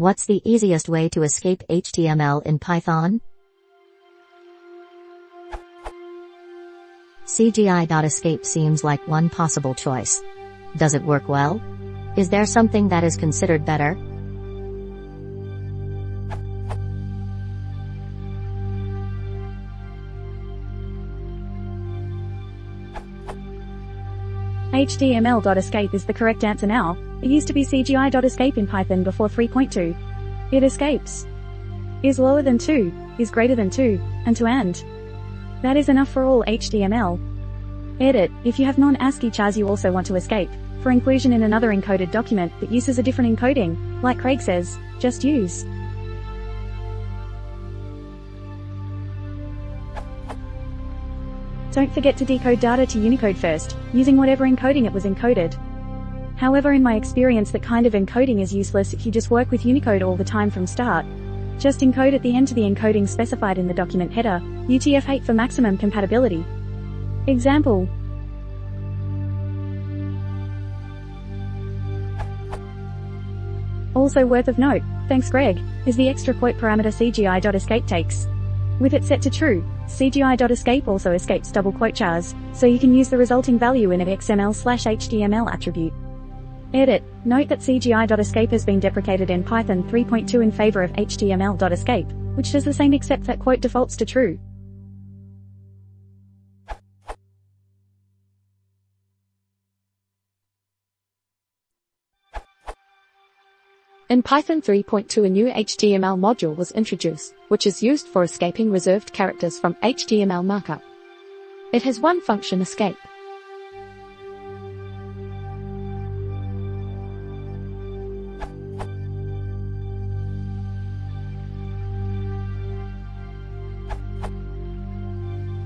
What's the easiest way to escape HTML in Python? CGI.escape seems like one possible choice. Does it work well? Is there something that is considered better? HTML.escape is the correct answer now. It used to be CGI.escape in Python before 3.2. It escapes. Is lower than 2, is greater than 2, and to and. That is enough for all HTML. Edit, if you have non-ASCII chars you also want to escape, for inclusion in another encoded document that uses a different encoding, like Craig says, just use. Don't forget to decode data to Unicode first, using whatever encoding it was encoded. However, in my experience that kind of encoding is useless if you just work with Unicode all the time from start. Just encode at the end to the encoding specified in the document header, UTF-8 for maximum compatibility. Example. Also worth of note, thanks Greg, is the extra quote parameter CGI.escape takes. With it set to true, CGI.escape also escapes double quote chars, so you can use the resulting value in an XML/HTML attribute. Edit, note that CGI.escape has been deprecated in Python 3.2 in favor of HTML.escape, which does the same except that quote defaults to true. In Python 3.2 a new HTML module was introduced, which is used for escaping reserved characters from HTML markup. It has one function, escape.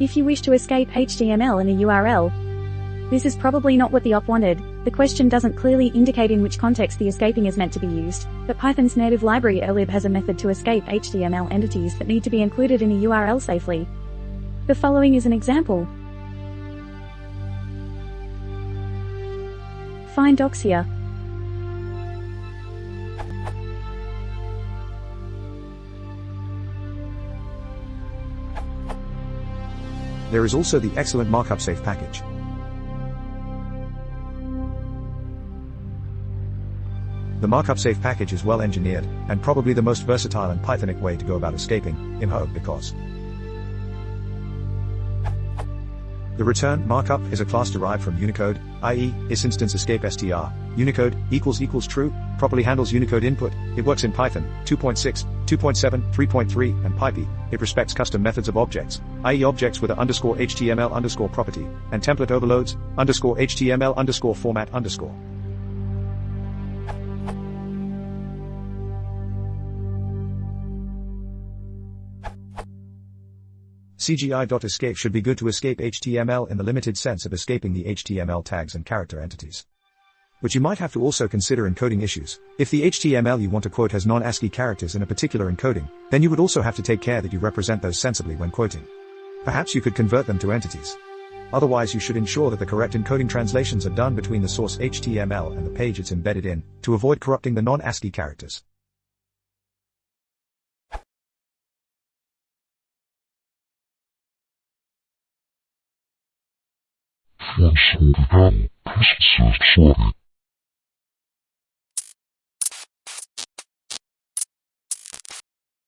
If you wish to escape HTML in a URL, this is probably not what the op wanted. The question doesn't clearly indicate in which context the escaping is meant to be used, but Python's native library erlib has a method to escape HTML entities that need to be included in a URL safely. The following is an example. Find docs here. There is also the excellent markup safe package. The markup safe package is well engineered, and probably the most versatile and Pythonic way to go about escaping, because the return markup is a class derived from Unicode, i.e., isInstance escape str, Unicode == true, properly handles Unicode input, it works in Python 2.6, 2.7, 3.3, and PyPy, it respects custom methods of objects, i.e. objects with a _HTML_ property, and template overloads, _HTML_ format_. CGI.escape should be good to escape HTML in the limited sense of escaping the HTML tags and character entities. But you might have to also consider encoding issues. If the HTML you want to quote has non-ASCII characters in a particular encoding, then you would also have to take care that you represent those sensibly when quoting. Perhaps you could convert them to entities. Otherwise, you should ensure that the correct encoding translations are done between the source HTML and the page it's embedded in, to avoid corrupting the non-ASCII characters. False holding out, please insert sorry.